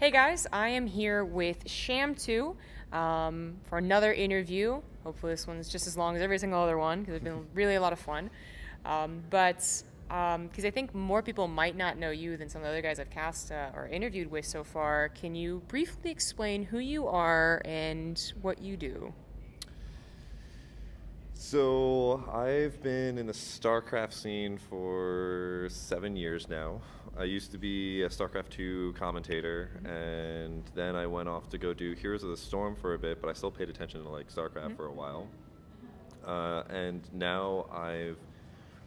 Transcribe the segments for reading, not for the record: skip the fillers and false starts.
Hey guys, I am here with Sham2 for another interview. Hopefully, this one's just as long as every single other one because it's been really a lot of fun. But because I think more people might not know you than some of the other guys I've cast or interviewed with so far, can you briefly explain who you are and what you do? So I've been in the StarCraft scene for 7 years now. I used to be a StarCraft 2 commentator, and then I went off to go do Heroes of the Storm for a bit, but I still paid attention to StarCraft for a while. And now I've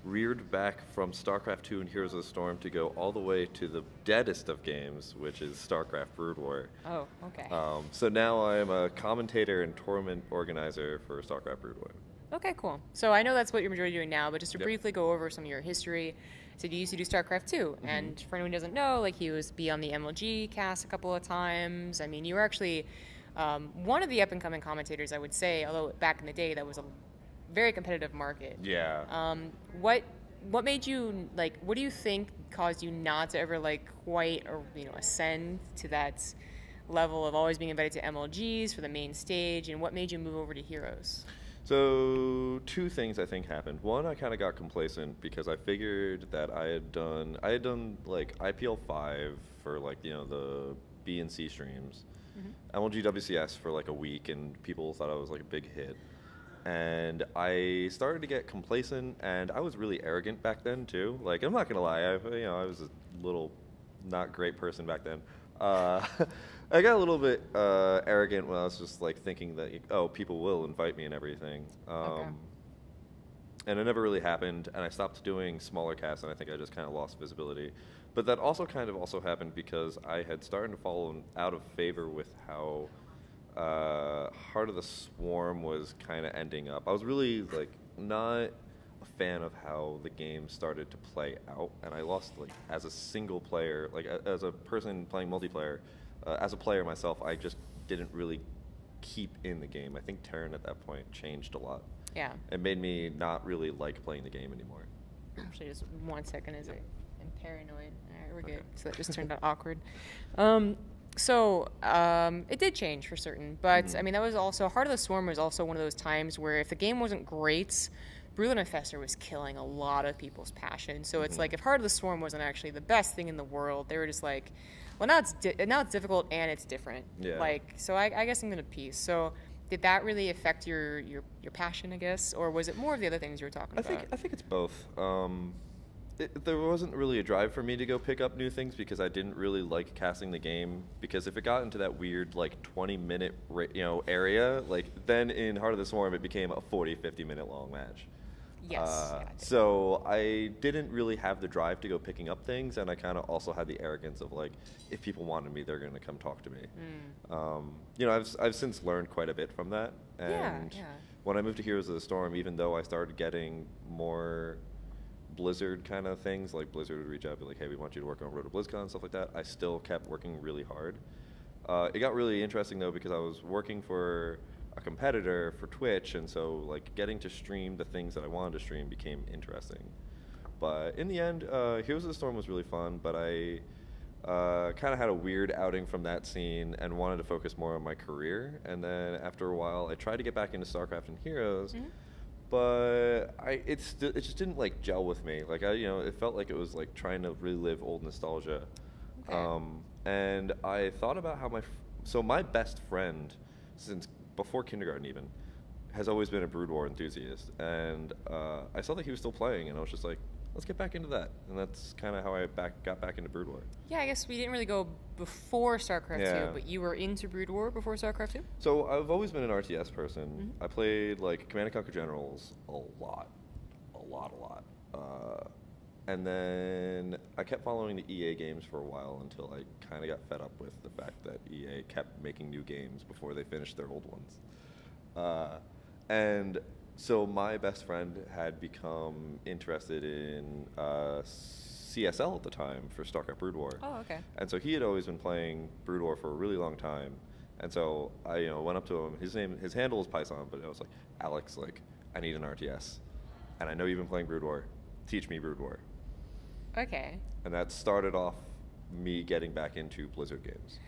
reared back from StarCraft 2 and Heroes of the Storm to go all the way to the deadest of games, which is StarCraft Brood War. Oh, okay. So now I'm a commentator and tournament organizer for StarCraft Brood War. Okay, cool. So I know that's what you're majority doing now, but just to Yep. briefly go over some of your history. So you used to do StarCraft 2, and for anyone who doesn't know, like he was be on the MLG cast a couple of times. I mean, you were actually one of the up-and-coming commentators, I would say, although back in the day that was a very competitive market. Yeah. What made you, like, what do you think caused you not to ever, like, quite, or, ascend to that level of always being invited to MLGs for the main stage, and what made you move over to Heroes? So two things I think happened. One, I kind of got complacent because I figured that I had done like IPL 5 for the B and C streams, MLG WCS for like a week, and people thought I was like a big hit. And I started to get complacent, and I was really arrogant back then too. Like, I'm not gonna lie, I was a little not great person back then. I got a little bit arrogant when I was just like thinking that, oh, people will invite me and everything. Okay. And it never really happened, and I stopped doing smaller casts, and I think I just kind of lost visibility. But that also kind of also happened because I had started to fall out of favor with how Heart of the Swarm was kind of ending up. I was really like not a fan of how the game started to play out, and I lost like as a single player, like as a person playing multiplayer. As a player myself, I just didn't really keep in the game. I think Terran at that point changed a lot. Yeah. It made me not really like playing the game anymore. Actually, just 1 second as I'm paranoid. All right, we're good. Okay. So that just turned out awkward. It did change for certain, but I mean that was also Heart of the Swarm was also one of those times where if the game wasn't great, Brulin Infestor was killing a lot of people's passion. So it's like if Heart of the Swarm wasn't actually the best thing in the world, they were just like, well, now it's difficult and it's different. Yeah. Like, so I guess I'm gonna piece. So did that really affect your passion, I guess, or was it more of the other things you were talking about? I think it's both. There wasn't really a drive for me to go pick up new things because I didn't really like casting the game. Because if it got into that weird like 20-minute area, like then in Heart of the Swarm it became a 50-minute long match. Yes. Yeah, I did. So I didn't really have the drive to go picking up things, and I kind of also had the arrogance of like, if people wanted me, they're going to come talk to me. I've since learned quite a bit from that, and Yeah. when I moved to Heroes of the Storm, even though I started getting more Blizzard kind of things, like Blizzard would reach out and be like, hey, we want you to work on Road to BlizzCon and stuff like that, I still kept working really hard. It got really interesting though because I was working for a competitor for Twitch, and so like getting to stream the things that I wanted to stream became interesting. But in the end, Heroes of the Storm was really fun, but I kind of had a weird outing from that scene and wanted to focus more on my career. And then after a while, I tried to get back into StarCraft and Heroes, but it just didn't like gel with me. Like it felt like it was like trying to relive old nostalgia. Okay. And I thought about how my best friend since before kindergarten even has always been a Brood War enthusiast, and I saw that he was still playing, and I was just like, let's get back into that. And that's kind of how I got back into Brood War. Yeah, I guess we didn't really go before StarCraft Yeah. 2, but you were into Brood War before StarCraft 2? So I've always been an RTS person. I played like Command & Conquer Generals a lot. And then I kept following the EA games for a while until I kind of got fed up with the fact that EA kept making new games before they finished their old ones. And so my best friend had become interested in CSL at the time for StarCraft Brood War. Oh, okay. And so he had always been playing Brood War for a really long time. And so I went up to him. His handle is Python, but I was like, Alex, like, I need an RTS. And I know you've been playing Brood War. Teach me Brood War. Okay. And that started off me getting back into Blizzard games.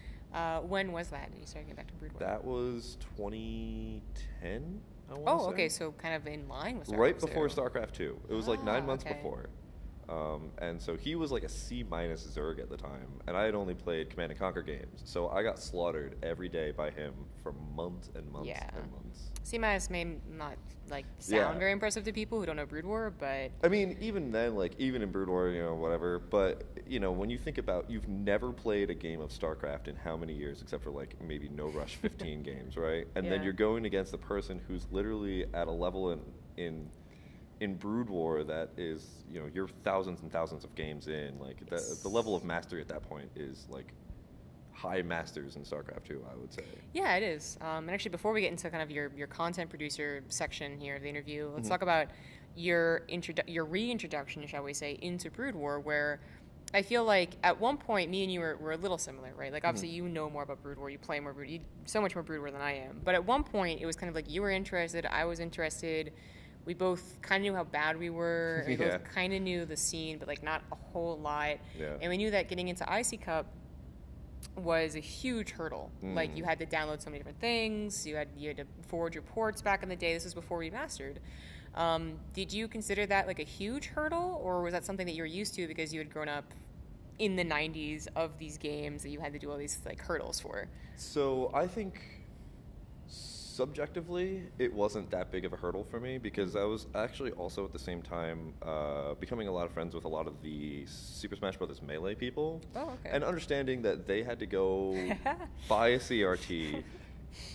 When was that? Did you start getting back to Brood War? That was 2010, I want to Oh, say. okay, so kind of in line with StarCraft Right before 2. StarCraft 2. It was like 9 months okay. before. And so he was like a C- Zerg at the time, and I had only played Command and Conquer games, so I got slaughtered every day by him for months and months Yeah. and months. C- may not like sound Yeah. very impressive to people who don't know Brood War, but I mean, even then, like, even in Brood War, whatever, but, when you think about, you've never played a game of StarCraft in how many years, except for, like, maybe No Rush 15 games, right? And then Yeah. you're going against a person who's literally at a level in Brood War that is, you're thousands and thousands of games in, like, the level of mastery at that point is, like, high masters in StarCraft 2, I would say. yeah, it is. And actually, before we get into kind of your content producer section here of the interview, let's Mhm. talk about your reintroduction, shall we say, into Brood War, where I feel like at one point me and you were a little similar, right? Like obviously you know more about Brood War, you play more you so much more Brood War than I am. But at one point it was kind of like you were interested, I was interested. We both kind of knew how bad we were. And we Yeah. both kind of knew the scene, but like not a whole lot. Yeah. And we knew that getting into IC Cup was a huge hurdle. Like you had to download so many different things. You had to forward your ports back in the day. This was before we mastered. Did you consider that like a huge hurdle, or was that something that you were used to because you had grown up in the 90s of these games that you had to do all these like hurdles for? So I think subjectively it wasn't that big of a hurdle for me because I was actually also at the same time becoming a lot of friends with a lot of the Super Smash Bros. Melee people. Oh, okay. And understanding that they had to go buy a CRT,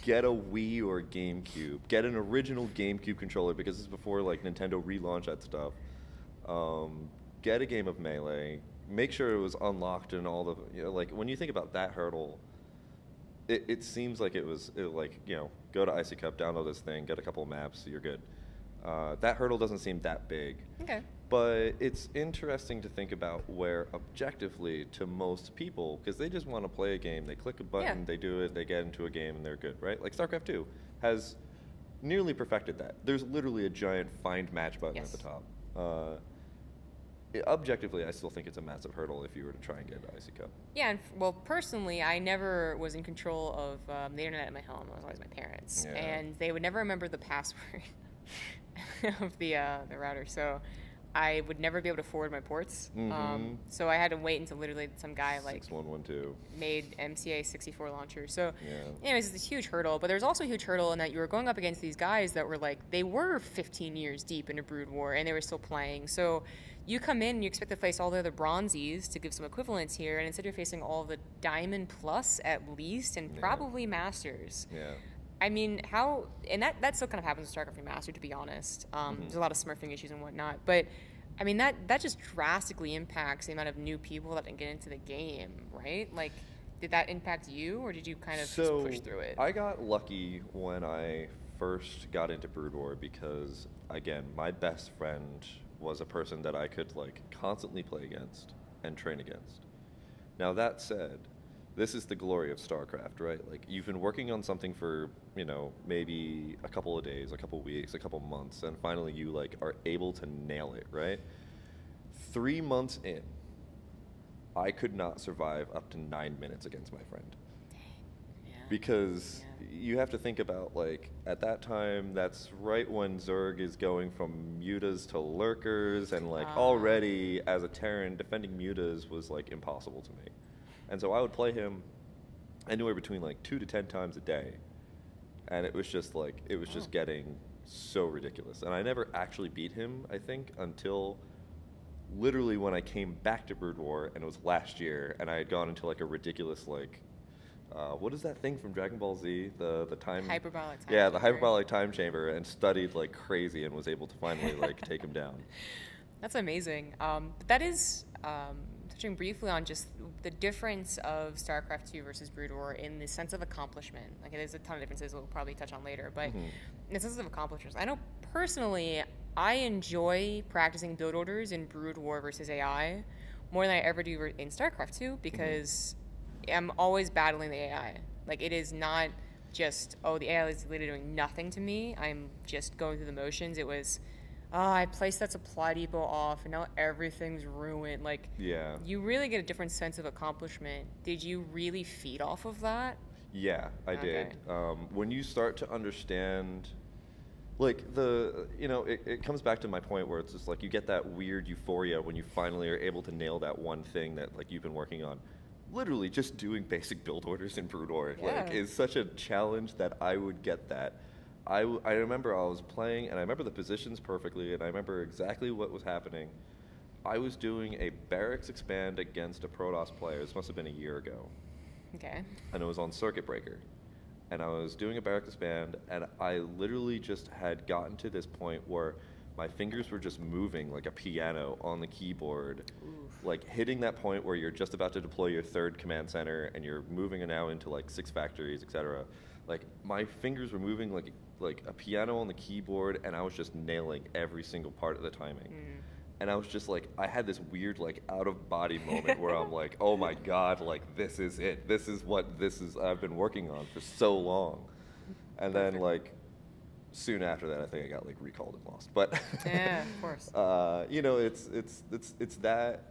get a Wii or GameCube, get an original GameCube controller because this is before like Nintendo relaunched that stuff. Get a game of Melee, make sure it was unlocked and all the like when you think about that hurdle, it seems like it was go to IC Cup, download this thing, get a couple of maps, you're good. That hurdle doesn't seem that big. Okay. But it's interesting to think about where objectively to most people, because they just want to play a game, they click a button, they do it, they get into a game, and they're good, right? Like StarCraft 2 has nearly perfected that. There's literally a giant find match button at the top. Objectively, I still think it's a massive hurdle if you were to try and get into IC Cup. Yeah, and well, personally, I never was in control of the internet at my home. It was always my parents, Yeah. and they would never remember the password of the router, so I would never be able to forward my ports. So I had to wait until literally some guy like 6112 made MCA 64 launcher. So, Yeah. anyways, it's a huge hurdle. But there's also a huge hurdle in that you were going up against these guys that were like they were 15 years deep into Brood War and they were still playing. So you come in and you expect to face all the other bronzies to give some equivalence here, and instead you're facing all the Diamond Plus at least, and probably Masters. Yeah. I mean, how, and that still kind of happens with StarCraft Remastered, to be honest. There's a lot of smurfing issues and whatnot, but I mean, that just drastically impacts the amount of new people that can get into the game, right? Like, did that impact you, or did you kind of just push through it? I got lucky when I first got into Brood War because, again, my best friend was a person that I could, like, constantly play against and train against. Now, that said, this is the glory of StarCraft, right? Like, you've been working on something for, maybe a couple of days, a couple of weeks, a couple of months, and finally you, like, are able to nail it, right? 3 months in, I could not survive up to 9 minutes against my friend. Yeah. Because you have to think about, like, at that time, that's right when Zerg is going from mutas to lurkers, and, like, already as a Terran, defending mutas was, like, impossible to me. And so I would play him anywhere between, like, 2 to 10 times a day. And it was just, like, just getting so ridiculous. And I never actually beat him, I think, until literally when I came back to Brood War, and it was last year, and I had gone into, like, a ridiculous, like, what is that thing from Dragon Ball Z? The time... Hyperbolic time Yeah, chamber. the hyperbolic time chamber, and studied like crazy and was able to finally, like, take him down. That's amazing. But that is, touching briefly on just the difference of StarCraft 2 versus Brood War in the sense of accomplishment. Like, there's a ton of differences we'll probably touch on later, but in the sense of accomplishments, I know personally I enjoy practicing build orders in Brood War versus AI more than I ever do in StarCraft 2 because I'm always battling the AI. Like, it is not just, the AI is literally doing nothing to me. I'm just going through the motions. It was, I placed that supply depot off and now everything's ruined. Like, Yeah. you really get a different sense of accomplishment. Did you really feed off of that? Yeah, I Okay. did. When you start to understand, like it comes back to my point where it's just like you get that weird euphoria when you finally are able to nail that one thing that like you've been working on. Literally, just doing basic build orders in Brood War Yeah. like is such a challenge that I would get that. I remember I was playing and I remember the positions perfectly and I remember exactly what was happening. I was doing a barracks expand against a Protoss player. This must have been a year ago. Okay. And it was on Circuit Breaker. And I was doing a barracks expand, and I literally just had gotten to this point where my fingers were just moving like a piano on the keyboard, Oof. like hitting that point where you're just about to deploy your third command center, and you're moving now into like 6 factories, etc. Like my fingers were moving like a piano on the keyboard, and I was just nailing every single part of the timing. Mm. And I was just like, I had this weird like out of body moment where I'm like, oh my god, like this is it. This is what I've been working on for so long. And then Perfect. like soon after that, I think I got like recalled and lost. But Yeah, of course. it's that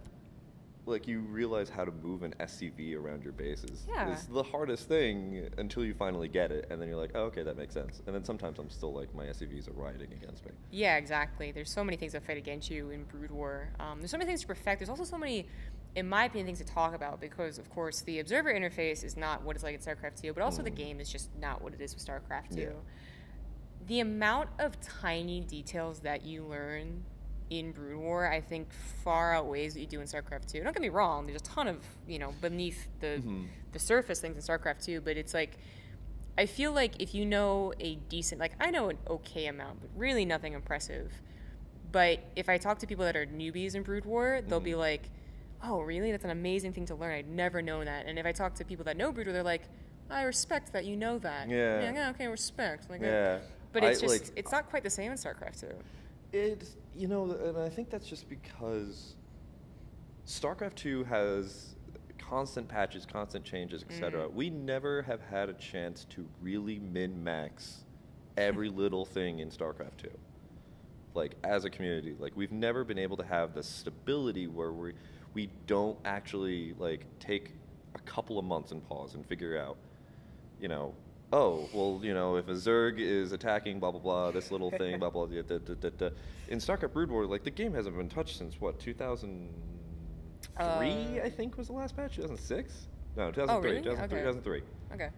like you realize how to move an SCV around your bases. Yeah. It's the hardest thing until you finally get it, and then you're like, oh, okay, that makes sense. And then sometimes I'm still like, my SCVs are rioting against me. Yeah, exactly. There's so many things that fight against you in Brood War. There's so many things to perfect. There's also so many, in my opinion, things to talk about because, of course, the observer interface is not what it's like in StarCraft 2, but also the game is just not what it is with StarCraft 2. Yeah. The amount of tiny details that you learn in Brood War, I think, far outweighs what you do in StarCraft 2. Don't get me wrong. There's a ton of, beneath the surface things in StarCraft 2, but it's like, I feel like if you know a decent, like I know an okay amount, but really nothing impressive. But if I talk to people that are newbies in Brood War, they'll be like, oh, really? That's an amazing thing to learn. I'd never known that. And if I talk to people that know Brood War, they're like, I respect that you know that. Yeah. Yeah, okay, respect. Like, Yeah. But it's just, it's not quite the same in StarCraft 2. It's, and I think that's just because StarCraft 2 has constant patches, constant changes, etc. We never have had a chance to really min-max every little thing in StarCraft 2. Like, as a community, like, we've never been able to have the stability where we don't actually, like, take a couple of months and pause and figure out, oh, well, if a Zerg is attacking, blah, blah, blah, this little thing, blah, blah, da, da, da, da. In StarCraft Brood War, like, the game hasn't been touched since, what, 2003, I think, was the last patch? 2006? No, 2003. Oh, really? 2003, Okay. 2003. Okay.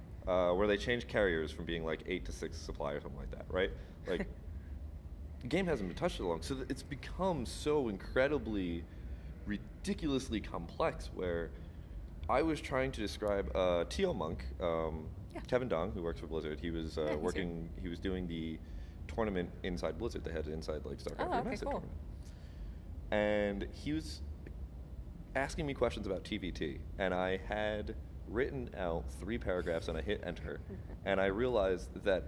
Where they changed carriers from being, like, 8 to 6 supply or something like that, right? Like, the game hasn't been touched so long, so it's become so incredibly, ridiculously complex, where I was trying to describe Teal Monk, Kevin Dong, who works for Blizzard. He was he was doing the tournament inside Blizzard. They had it inside like StarCraft Remastered tournament, and he was asking me questions about TVT, and I had written out 3 paragraphs, and I hit enter, and I realized that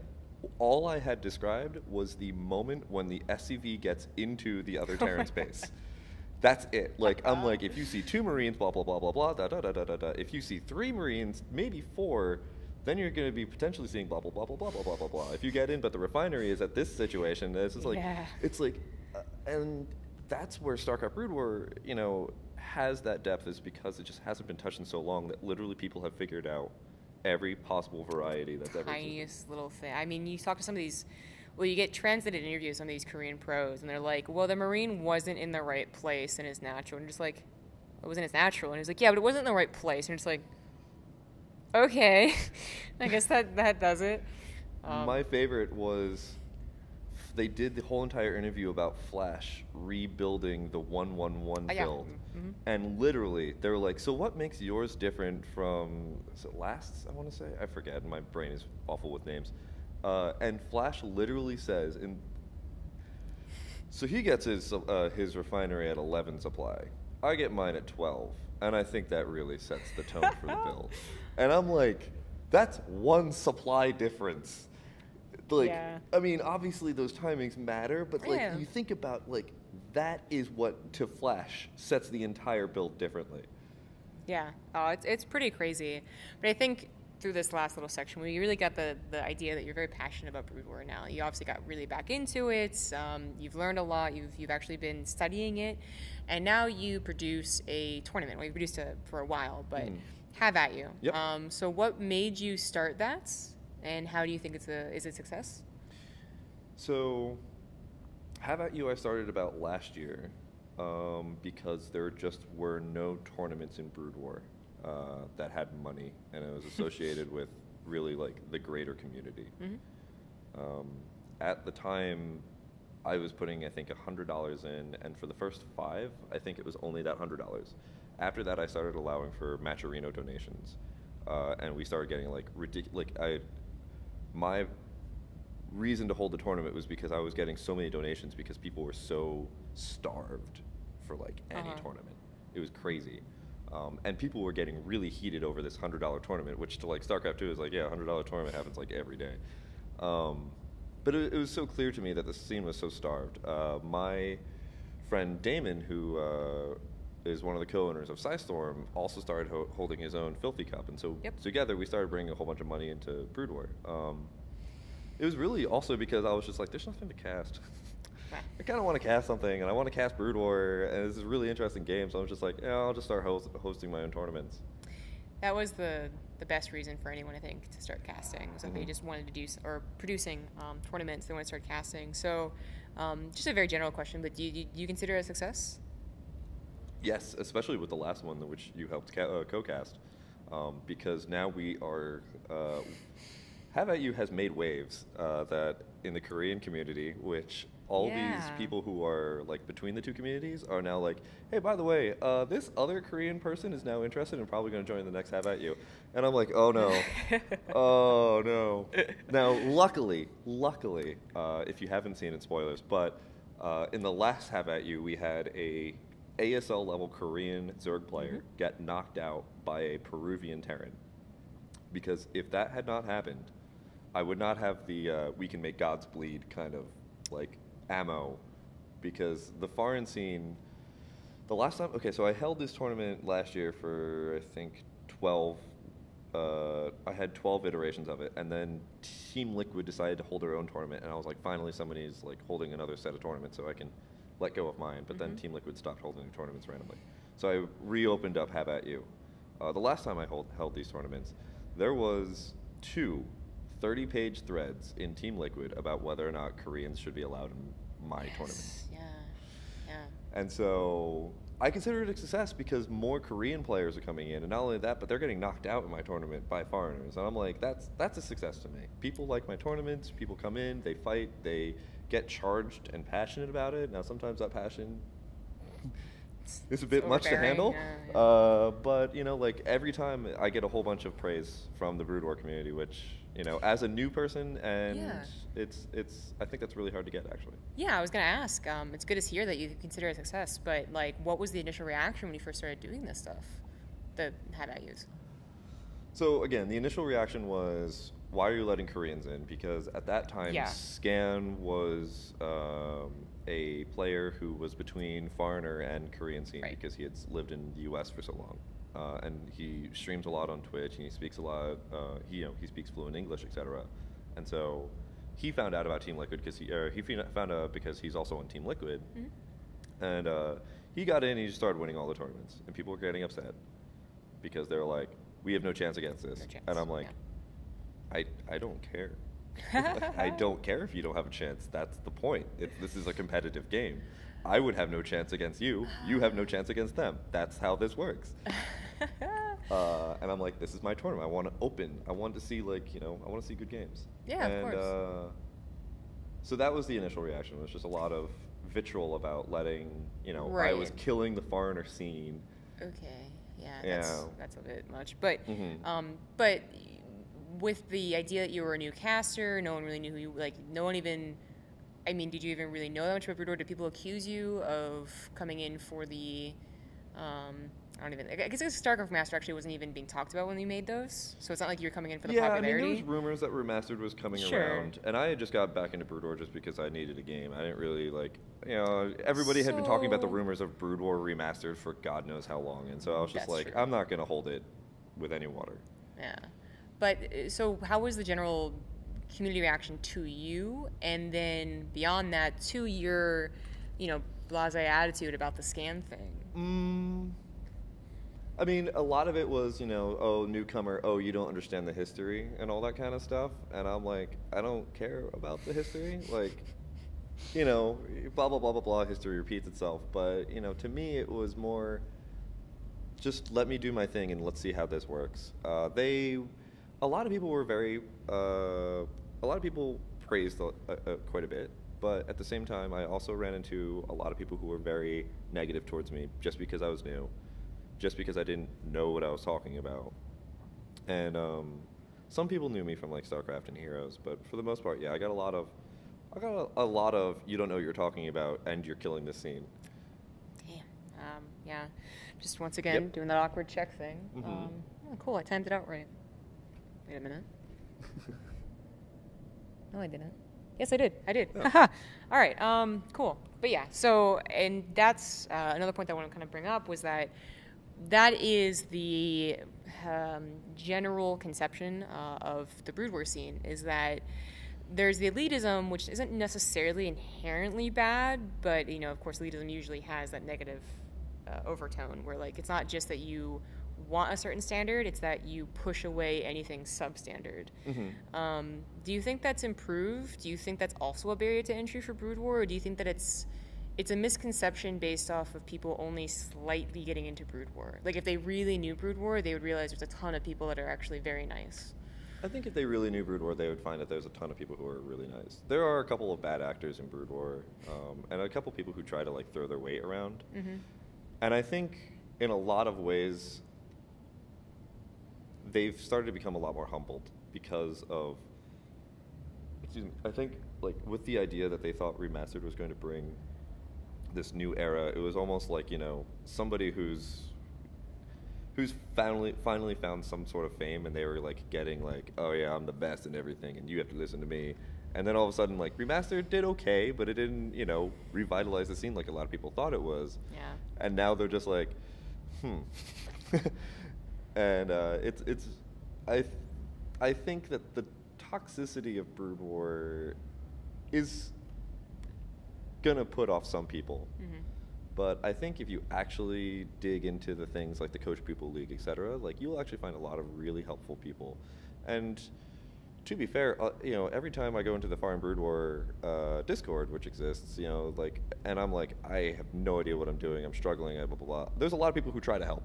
all I had described was the moment when the SCV gets into the other Terran space. That's it. Like, I'm like, if you see 2 Marines, blah, blah, blah, blah, blah, da, da, da, da, da, da. If you see 3 Marines, maybe 4, then you're going to be potentially seeing blah, blah, blah, blah, blah, blah, blah, blah, blah. If you get in, but the refinery is at this situation, it's just like, it's like, and that's where StarCraft Brood War, has that depth, is because it just hasn't been touched in so long that literally people have figured out every possible variety that's ever existed. Tiniest little thing. I mean, you talk to some of these, well, you get translated interviews with some of these Korean pros, and they're like, well, the Marine wasn't in the right place in his natural. And just like, it wasn't his natural. And he's like, yeah, but it wasn't in the right place. And it's like, okay, I guess that does it. My favorite was they did the whole entire interview about Flash rebuilding the 111 build. Mm-hmm. And literally, they were like, so what makes yours different from, is it Lasts, I want to say? I forget, my brain is awful with names. And Flash literally says, so he gets his refinery at 11 supply. I get mine at 12. And I think that really sets the tone for the build. And I'm like, that's 1 supply difference. Like, Yeah. I mean, obviously those timings matter, but like you think about like that is what to Flash sets the entire build differently. Yeah. Oh, it's pretty crazy. But I think through this last little section, we really got the idea that you're very passionate about Brood War now. You obviously got really back into it. You've learned a lot. You've actually been studying it, and now you produce a tournament. Well, you produced it for a while, but have at you. Yep. So what made you start that, and how do you think is it a success? So, Have At You I started about last year because there just were no tournaments in Brood War that had money, and it was associated with really like the greater community. At the time, I was putting I think $100 in, and for the first 5, I think it was only that $100. After that, I started allowing for Matcherino donations, and we started getting like ridiculous. My reason to hold the tournament was because I was getting so many donations because people were so starved for like any tournament. It was crazy. And people were getting really heated over this $100 tournament, which to like StarCraft 2 is like, yeah, $100 tournament happens like every day. But it was so clear to me that the scene was so starved. My friend Damon, who is one of the co-owners of Psystorm, also started holding his own Filthy Cup. And so together we started bringing a whole bunch of money into Brood War. It was really also because I was just like, there's nothing to cast. I kind of want to cast something, and I want to cast Brood War, and it's a really interesting game, so I was just like, yeah, I'll just start hosting my own tournaments. That was the best reason for anyone, I think, to start casting. So they just wanted to do, or producing tournaments, they want to start casting. So just a very general question, but do you consider it a success? Yes, especially with the last one, which you helped co-cast, because now we are... Have At You has made waves that in the Korean community, which all these people who are like between the two communities are now like, hey, by the way, this other Korean person is now interested and probably going to join the next Have At You. And I'm like, oh no, oh no. Now, luckily, if you haven't seen it, spoilers, but in the last Have At You, we had a ASL level Korean Zerg player get knocked out by a Peruvian Terran. Because if that had not happened, I would not have the we can make gods bleed kind of like ammo, because the foreign scene, the last time, okay, so I held this tournament last year for I think 12, I had 12 iterations of it, and then Team Liquid decided to hold their own tournament, and I was like, finally somebody's like holding another set of tournaments so I can let go of mine, but then Team Liquid stopped holding the tournaments randomly. So I reopened up Have At You. The last time I held these tournaments, there was 2 30-page threads in Team Liquid about whether or not Koreans should be allowed in my tournament. Yeah. And so I consider it a success because more Korean players are coming in, and not only that, but they're getting knocked out in my tournament by foreigners. And I'm like, that's a success to me. People like my tournaments, people come in, they fight, they get charged and passionate about it. Now sometimes that passion it's a bit much to handle, but you know, like every time I get a whole bunch of praise from the Brood War community, which, you know, as a new person, and it's I think that's really hard to get, actually. Yeah, I was gonna ask. It's good to hear that you consider it a success, but like, what was the initial reaction when you first started doing this stuff? The Have At Yous. So again, the initial reaction was, why are you letting Koreans in? Because at that time, Scan was a player who was between foreigner and Korean scene because he had lived in the U.S. for so long, and he streams a lot on Twitch, and he speaks a lot. He speaks fluent English, etc. And so he found out about Team Liquid because he found out because he's also on Team Liquid, and he got in. And he just started winning all the tournaments, and people were getting upset because they were like, "We have no chance against this," and I'm like, I don't care. I don't care if you don't have a chance. That's the point. This is a competitive game. I would have no chance against you. You have no chance against them. That's how this works. And I'm like, this is my tournament. I want to open. I want to see, like, I want to see good games. Yeah, of course. So that was the initial reaction. It was just a lot of vitriol about letting, I was killing the foreigner scene. Okay. Yeah. That's a bit much. But, but with the idea that you were a new caster, no one really knew who you, like, no one even, I mean, did you even really know that much about Brood War? Did people accuse you of coming in for the, I guess StarCraft Master actually wasn't even being talked about when you made those, so it's not like you were coming in for the popularity. Yeah, I mean, there was rumors that Remastered was coming around, and I had just got back into Brood War just because I needed a game. I didn't really, like, everybody had been talking about the rumors of Brood War Remastered for God knows how long, and so I was just like, I'm not going to hold it with any water. Yeah. But so how was the general community reaction to you, and then beyond that, to your, blasé attitude about the scam thing? I mean, a lot of it was, oh, newcomer, oh, you don't understand the history and all that kind of stuff. And I'm like, I don't care about the history. Like, blah, blah, blah, blah, blah, history repeats itself. But, to me, it was more just let me do my thing and let's see how this works. A lot of people were a lot of people praised quite a bit. But at the same time, I also ran into a lot of people who were very negative towards me just because I was new, just because I didn't know what I was talking about. And some people knew me from like StarCraft and Heroes, but for the most part, yeah, I got a lot of you don't know what you're talking about and you're killing this scene. Damn. Yeah. Just once again doing that awkward check thing. Oh, cool. I timed it out right. Wait a minute. No, I didn't. Yes, I did. Oh. All right. Cool. But yeah. So, and that's another point that I want to kind of bring up was that is the general conception of the Brood War scene, is that there's the elitism, which isn't necessarily inherently bad, but of course elitism usually has that negative overtone where like it's not just that you want a certain standard, it's that you push away anything substandard. Do you think that's improved? Do you think that's also a barrier to entry for Brood War, or do you think that it's a misconception based off of people only slightly getting into Brood War? Like, if they really knew Brood War, they would realize there's a ton of people that are actually very nice. I think if they really knew Brood War, they would find that there's a ton of people who are really nice. There are a couple of bad actors in Brood War, and a couple people who try to like throw their weight around. And I think in a lot of ways, they've started to become a lot more humbled because of, I think like with the idea that they thought Remastered was going to bring this new era, it was almost like, somebody who's finally found some sort of fame, and they were like getting like, oh yeah, I'm the best and everything, and you have to listen to me. And then all of a sudden, like, Remastered did okay, but it didn't, revitalize the scene like a lot of people thought it was. Yeah. And now they're just like, and I think that the toxicity of Brood War is gonna put off some people. But I think if you actually dig into the things like the Coach Pupil League, etc., like you'll actually find a lot of really helpful people. And to be fair, every time I go into the Fire and Brood War Discord, which exists, and I'm like, I have no idea what I'm doing, I'm struggling, blah, blah, blah. There's a lot of people who try to help.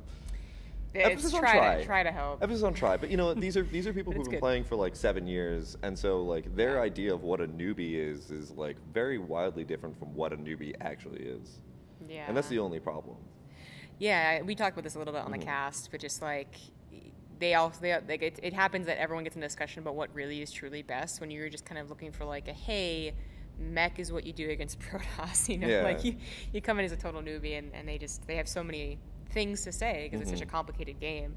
It's try to help. Emphasis on try, but these are people who've been playing for like 7 years, and so like their idea of what a newbie is like very wildly different from what a newbie actually is. Yeah. And that's the only problem. Yeah, we talked about this a little bit on the cast, but just like it happens that everyone gets in a discussion about what really is truly best when you're just kind of looking for like a, hey, mech is what you do against Protoss, like you come in as a total newbie and they have so many things to say because it's such a complicated game.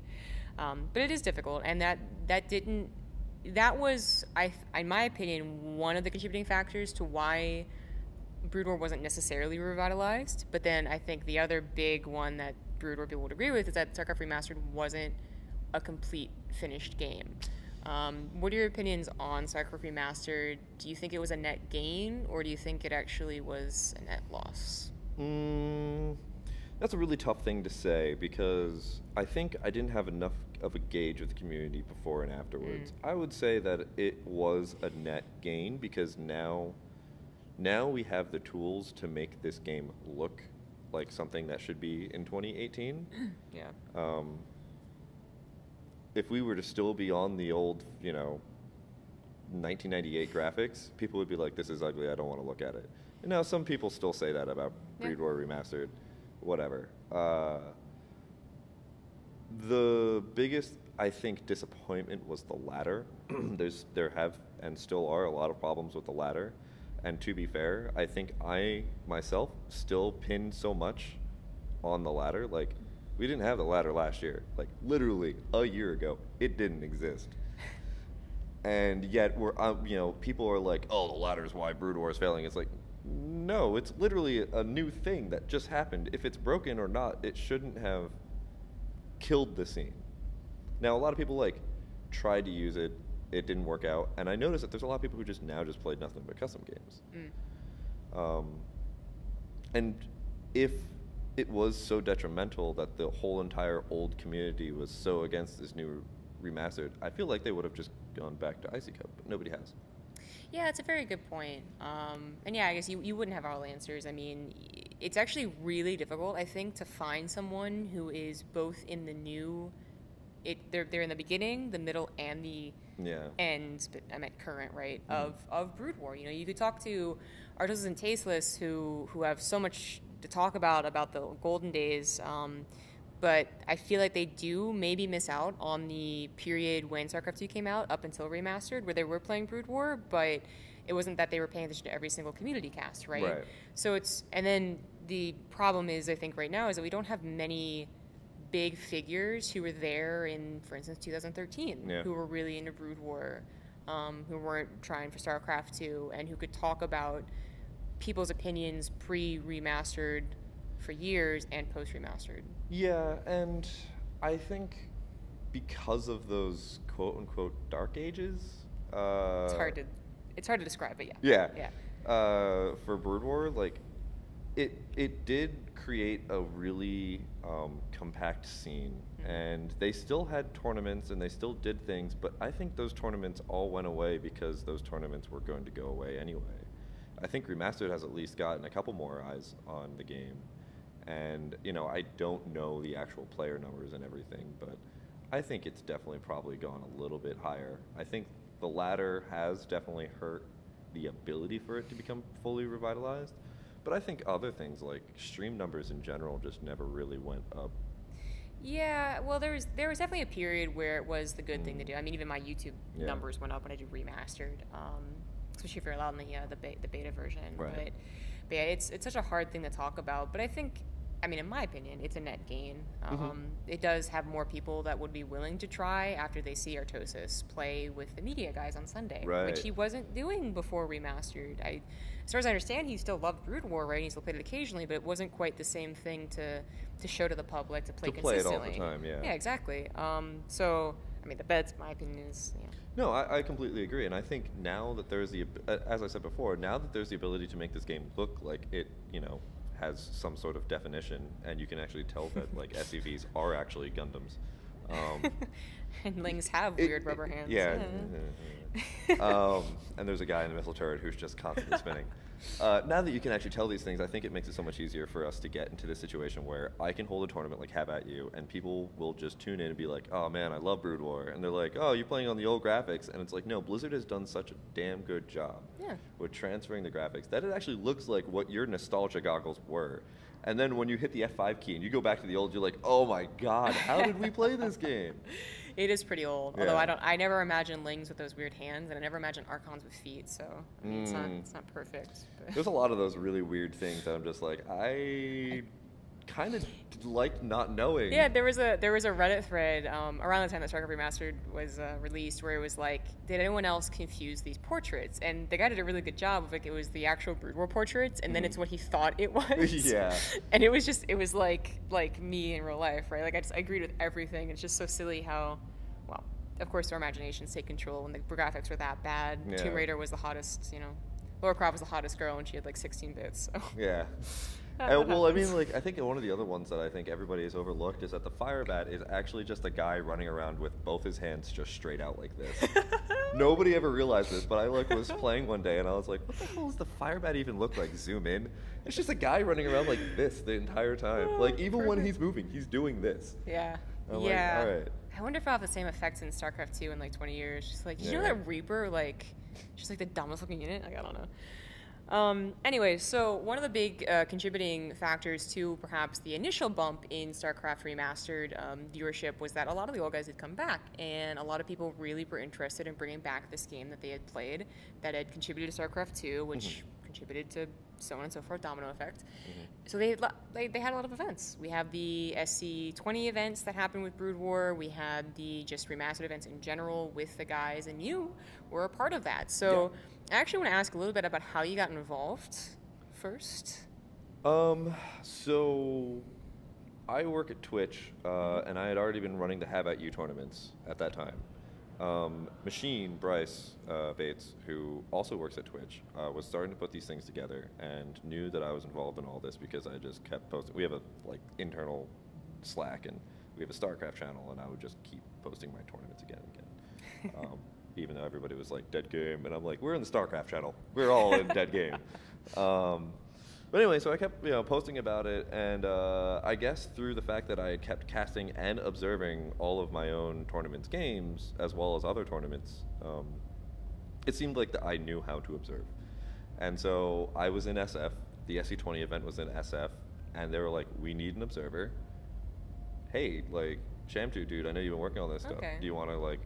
But it is difficult, and that was, in my opinion, one of the contributing factors to why Brood War wasn't necessarily revitalized. But then I think the other big one that Brood War people would agree with is that StarCraft Remastered wasn't a complete finished game. What are your opinions on StarCraft Remastered? Do you think it was a net gain, or do you think it actually was a net loss? That's a really tough thing to say, because I think I didn't have enough of a gauge with the community before and afterwards. I would say that it was a net gain, because now we have the tools to make this game look like something that should be in 2018. Yeah. If we were to still be on the old, 1998 graphics, people would be like, this is ugly, I don't want to look at it. And now some people still say that about Brood War Remastered. Whatever. The biggest, I think, disappointment was the ladder. There have and still are a lot of problems with the ladder. And to be fair, I think I, myself, still pin so much on the ladder. Like, we didn't have the ladder last year. Like, literally a year ago, it didn't exist. And yet, people are like, oh, the ladder is why Brood War is failing. It's like, no, it's literally a new thing that just happened. If it's broken or not, it shouldn't have killed the scene. Now, a lot of people tried to use it. It didn't work out. And I noticed that there's a lot of people who just now just played nothing but custom games. And if it was so detrimental that the whole entire old community was so against this new remastered, I feel like they would have just gone back to Icy Cup, but nobody has. Yeah, it's a very good point. And yeah, I guess you wouldn't have all the answers. I mean, it's actually really difficult, I think, to find someone who is both in the new, they're in the beginning, the middle, and the end, but I meant current, right, of Brood War. You know, you could talk to Artosis and Tasteless who have so much to talk about the golden days, but I feel like they do maybe miss out on the period when StarCraft 2 came out up until Remastered, where they were playing Brood War, but it wasn't that they were paying attention to every single community cast, right? So and then the problem is, I think right now, is that we don't have many big figures who were there in, for instance, 2013, who were really into Brood War, who weren't trying for StarCraft 2, and who could talk about people's opinions pre-remastered for years and post-remastered. Yeah, and I think because of those quote-unquote dark ages, it's hard to describe, but yeah. For Brood War, like it did create a really compact scene, and they still had tournaments and they still did things, but I think those tournaments all went away because those tournaments were going to go away anyway. I think Remastered has at least gotten a couple more eyes on the game. And, you know, I don't know the actual player numbers and everything, but I think it's definitely probably gone a little bit higher. I think the latter has definitely hurt the ability for it to become fully revitalized, but I think other things like stream numbers in general just never really went up. Yeah, well, there was definitely a period where it was the good thing to do. I mean, even my YouTube numbers went up when I did Remastered, especially if you're allowed in the beta version. Right. But yeah, it's such a hard thing to talk about. But I think, I mean, in my opinion, it's a net gain. It does have more people that would be willing to try after they see Artosis play with the media guys on Sunday, which he wasn't doing before Remastered. As far as I understand, he still loved Brood War, right? He still played it occasionally, but it wasn't quite the same thing to show to the public, to play consistently. Play it all the time, yeah. Yeah, exactly. So, I mean, that's my opinion is, No, I completely agree, and I think now that there's as I said before, now that there's the ability to make this game look like it, has some sort of definition, and you can actually tell that like SCVs are actually Gundams. And Lings have weird rubber hands. Yeah. And there's a guy in the missile turret who's just constantly spinning. Now that you can actually tell these things, I think it makes it so much easier for us to get into this situation where I can hold a tournament like Have At You, and people will just tune in and be like, oh man, I love Brood War. And they're like, oh, you're playing on the old graphics. And it's like, no, Blizzard has done such a damn good job with transferring the graphics that it actually looks like what your nostalgia goggles were. And then when you hit the F5 key and you go back to the old, you're like, oh my god, how did we play this game? It is pretty old. Yeah. Although I never imagine Lings with those weird hands, and I never imagine Archons with feet. So I mean, it's not perfect. But. There's a lot of those really weird things that I'm just like, I kind of like not knowing. Yeah, there was a Reddit thread around the time that StarCraft Remastered was released, where it was like, did anyone else confuse these portraits? And the guy did a really good job of, like, it was the actual Brood War portraits, and then it's what he thought it was. Yeah. And it was like me in real life, right? Like I agreed with everything. It's just so silly how, well, of course our imaginations take control when the graphics were that bad. Yeah. Tomb Raider was the hottest, Lara Croft was the hottest girl, and she had like 16 bits. So. Yeah. Well, I mean, like, I think one of the other ones that I think everybody has overlooked is that the Fire Bat is actually just a guy running around with both his hands just straight out like this. Nobody ever realized this, but I was playing one day and I was like, what the hell does the Fire Bat even look like? Zoom in. It's just a guy running around like this the entire time. Like, even when he's moving, he's doing this. Yeah. I'm like, all right. I wonder if I'll have the same effects in StarCraft 2 in like 20 years. Just like, you know that Reaper, like, just like the dumbest looking unit? Like, I don't know. Anyway, so one of the big contributing factors to perhaps the initial bump in StarCraft Remastered viewership was that a lot of the old guys had come back, and a lot of people really were interested in bringing back this game that they had played, that had contributed to StarCraft 2, which contributed to so on and so forth, domino effect. So they had a lot of events. We have the SC20 events that happened with Brood War. We had the just remastered events in general with the guys, and you were a part of that. So I actually want to ask a little bit about how you got involved first. So I work at Twitch, and I had already been running the Have At You tournaments at that time. Machine Bryce Bates, who also works at Twitch, was starting to put these things together and knew that I was involved in all this because I just kept posting. We have a internal Slack, and we have a StarCraft channel, and I would just keep posting my tournaments again and again. Even though everybody was like, dead game, and I'm like, we're in the StarCraft channel. We're all in dead game. But anyway, so I kept posting about it, and I guess through the fact that I kept casting and observing all of my own tournaments games, as well as other tournaments, it seemed like that I knew how to observe. And so I was in SF, the SC20 event was in SF, and they were like, we need an observer. Hey, like, Sham2, dude, I know you've been working on this stuff. Do you want to, like,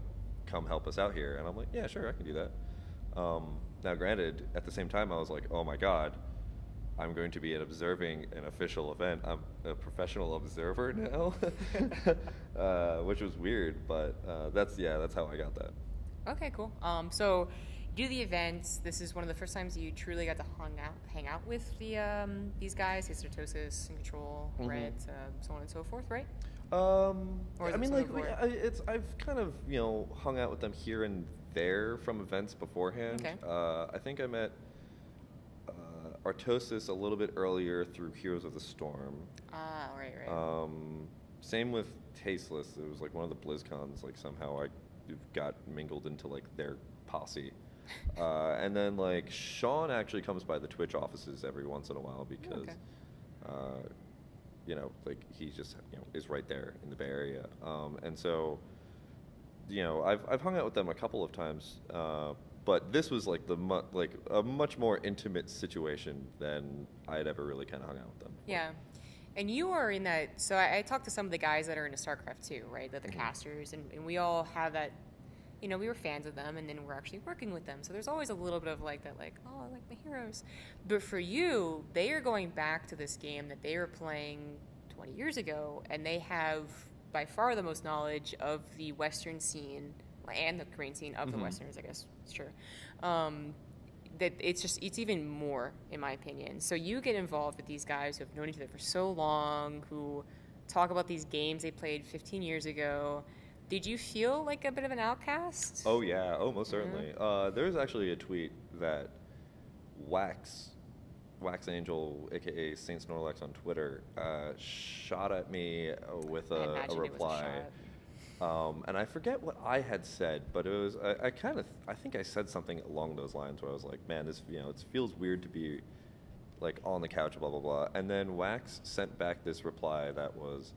come help us out here? And I'm like, yeah, sure, I can do that. Now, granted, at the same time, I was like, oh my god, I'm going to be observing an official event. I'm a professional observer now, which was weird, but that's how I got that. Okay, cool. So you do the events. This is one of the first times you truly got to hang out with the these guys, Hystertosis, and Control, Red, so on and so forth, right? I mean, like, I've kind of hung out with them here and there from events beforehand. Okay. I think I met Artosis a little bit earlier through Heroes of the Storm. Ah, right. Same with Tasteless. It was like one of the BlizzCons. Like somehow I got mingled into like their posse. And then like Sean actually comes by the Twitch offices every once in a while because, like he just is right there in the Bay Area. And so, I've hung out with them a couple of times. But this was like a much more intimate situation than I had ever really kind of hung out with them. Yeah. And you are in that, so I talked to some of the guys that are into StarCraft too, right? That they're casters, and we all have that, we were fans of them, and then we're actually working with them. So there's always a little bit of like that, like, oh, I like my heroes. But for you, they are going back to this game that they were playing 20 years ago, and they have by far the most knowledge of the Western scene and the Korean scene of the Westerners, I guess. Sure. That it's even more, in my opinion. So you get involved with these guys who have known each other for so long, who talk about these games they played 15 years ago. Did you feel like a bit of an outcast? Oh, yeah. Oh, most certainly. There's actually a tweet that Wax Angel, a.k.a. Saint Snorlax on Twitter, shot at me with a reply. And I forget what I had said, but it was I think I said something along those lines where I was like, man, this it feels weird to be like on the couch, blah blah blah. And then Wax sent back this reply that was,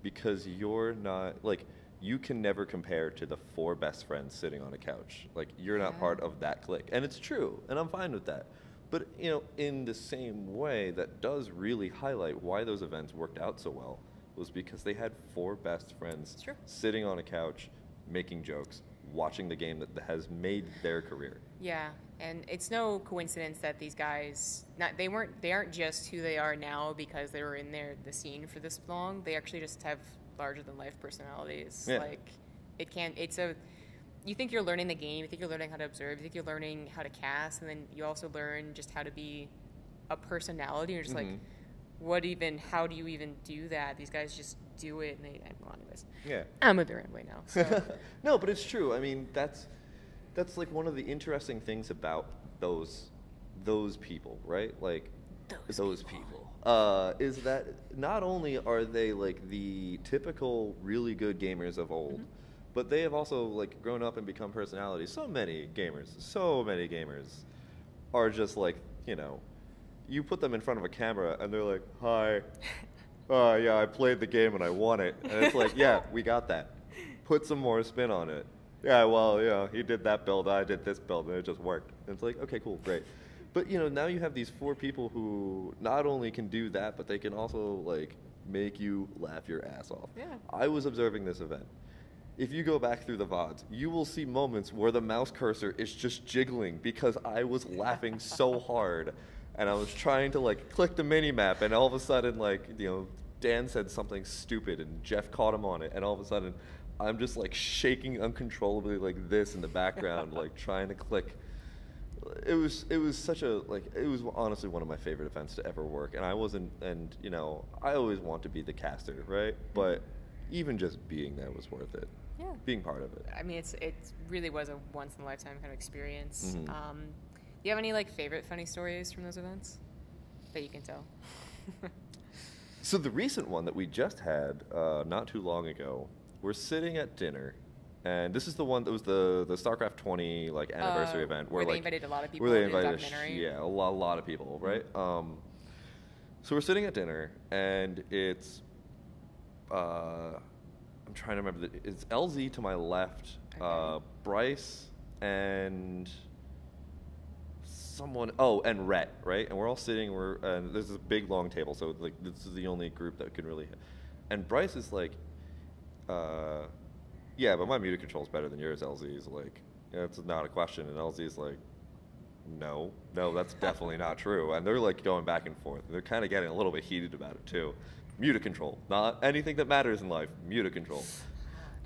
because you're not like, you can never compare to the 4 best friends sitting on a couch. Like, you're not part of that clique, and it's true, and I'm fine with that. But in the same way, that does really highlight why those events worked out so well. Was because they had 4 best friends sitting on a couch, making jokes, watching the game that has made their career. Yeah, and it's no coincidence that these guys they aren't just who they are now because they were in the scene for this long. They actually just have larger than life personalities. Yeah. Like you think you're learning the game, you think you're learning how to observe, you think you're learning how to cast, and then you also learn just how to be a personality. You're just like, how do you even do that? These guys just do it, and anyways. Yeah. I'm a bit rambling now. So. No, but it's true. I mean, that's like one of the interesting things about those people, right? Like those people. Is that not only are they like the typical really good gamers of old, but they have also like grown up and become personalities. So many gamers are just like, you put them in front of a camera and they're like, hi, yeah, I played the game and I won it. And it's like, yeah, we got that. Put some more spin on it. Yeah, well, he did that build, I did this build, and it just worked. And it's like, okay, cool, great. But, now you have these 4 people who not only can do that, but they can also, like, make you laugh your ass off. Yeah. I was observing this event. If you go back through the VODs, you will see moments where the mouse cursor is just jiggling because I was laughing so hard. And I was trying to like click the mini map, and all of a sudden, like, Dan said something stupid, and Jeff caught him on it, and all of a sudden, I'm just like shaking uncontrollably like this in the background, like trying to click. It was such a it was honestly one of my favorite events to ever work, and I always want to be the caster, right? But even just being there was worth it. Yeah. Being part of it. I mean, it really was a once in a lifetime kind of experience. Mhm. Do you have any like favorite funny stories from those events that you can tell? So the recent one that we just had not too long ago, we're sitting at dinner, and this is the one that was the StarCraft 20 like anniversary event where they like, invited a lot of people. Where they to the invited documentary. yeah, a lot of people, right? So we're sitting at dinner, and it's I'm trying to remember it's LZ to my left, Okay. Bryce and someone and Rhett, right? And we're all sitting, and there's this big long table, so like this is the only group that could really and Bryce is like yeah, but my muted control is better than yours. LZ's like, it's not a question. And LZ's like, no, that's definitely not true. And they're like going back and forth. They're kind of getting a little bit heated about it too. Muted control, not anything that matters in life. Muted control,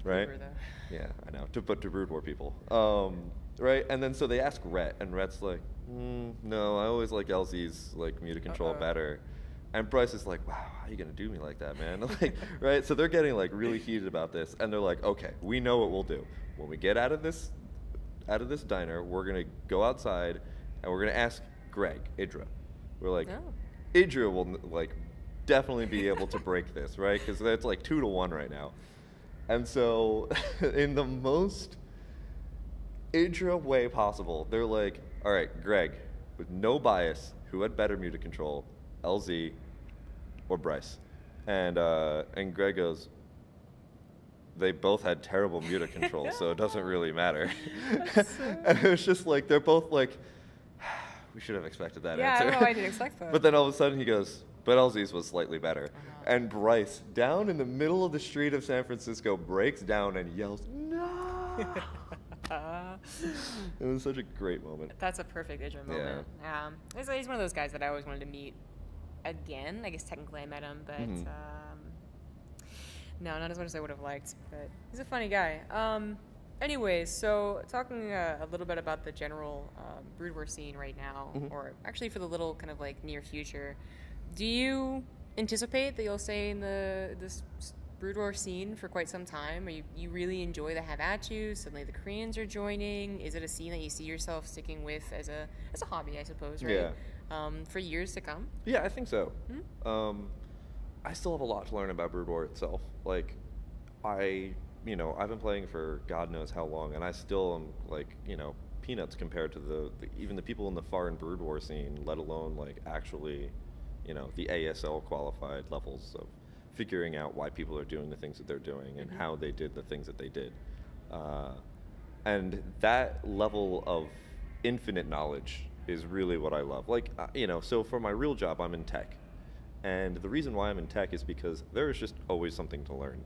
right? Uber, though. Yeah, I know. But to Brood War people, right? And then so they ask Rhett, and Rhett's like, no, I always like LZ's like muted control better. And Bryce is like, wow, how are you gonna do me like that, man? Like, right? So they're getting like really heated about this, and they're like, okay, we know what we'll do. When we get out of this diner, we're gonna go outside, and we're gonna ask Greg Idra. We're like, Idra will like definitely be able to break this, right? Because that's like 2-1 right now. And so, in the most Idra way possible, they're like, all right, Greg, with no bias, who had better muted control, LZ or Bryce? And Greg goes, they both had terrible muted control, so it doesn't really matter. And it was just like, they're both like, we should have expected that answer. Yeah, I don't know why I didn't expect that. But then all of a sudden he goes, but LZ's was slightly better. And Bryce, down in the middle of the street of San Francisco, breaks down and yells, no! It was such a great moment. That's a perfect Idra moment. He's one of those guys that I always wanted to meet again. I guess technically I met him, but no, not as much as I would have liked. But he's a funny guy. Anyways, so talking a little bit about the general Brood War scene right now, or actually for the little kind of like near future, do you anticipate that you'll stay in this Brood War scene for quite some time? Or you really enjoy the Have At You? Suddenly the Koreans are joining. Is it a scene that you see yourself sticking with as a hobby, I suppose, right? Yeah. For years to come? Yeah, I think so. I still have a lot to learn about Brood War itself. Like, I've been playing for God knows how long, and I still am like, peanuts compared to even the people in the foreign Brood War scene, let alone like actually, the ASL qualified levels of figuring out why people are doing the things that they're doing and how they did the things that they did. And that level of infinite knowledge is really what I love. Like, so for my real job, I'm in tech. And the reason why I'm in tech is because there is just always something to learn.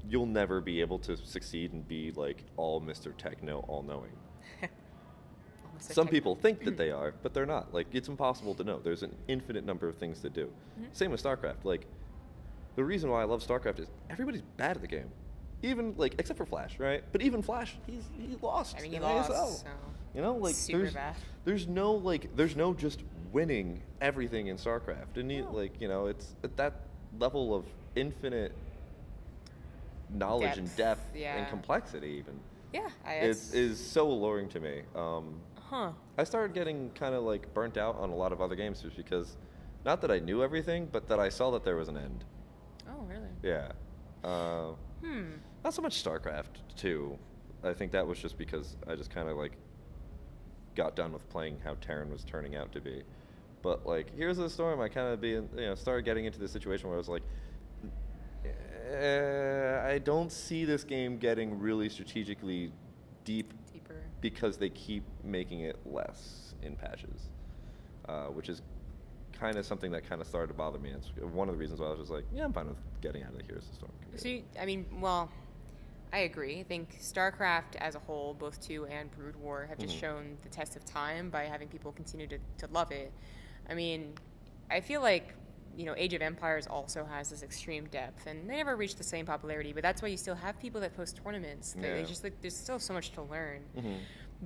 You'll never be able to succeed and be like all Mr. Techno, all-knowing. Some people think that they are, but they're not. Like, it's impossible to know. There's an infinite number of things to do. Same with StarCraft. Like, the reason why I love StarCraft is everybody's bad at the game. Even, like, except for Flash, right? But even Flash, he lost. I mean, he lost, ASL. so Like, super bad. There's no just winning everything in StarCraft. And, it's at that level of infinite knowledge and depth and complexity even. Yeah. It is so alluring to me. I started getting kind of like burnt out on a lot of other games just because, not that I knew everything, but that I saw that there was an end. Oh, really? Yeah. Not so much StarCraft 2. I think that was just because I just kind of like got done with playing how Terran was turning out to be. But like, Heroes of the Storm, I kind of started getting into this situation where I was like, I don't see this game getting really strategically deeper because they keep making it less in patches, which is kind of something that kind of started to bother me. It's one of the reasons why I was just like, yeah, I'm fine with getting out of the Heroes of the Storm community. I agree. I think StarCraft as a whole, both 2 and Brood War, have just shown the test of time by having people continue to love it. I mean, I feel like, Age of Empires also has this extreme depth, and they never reach the same popularity, but that's why you still have people that post tournaments. They just like, there's still so much to learn.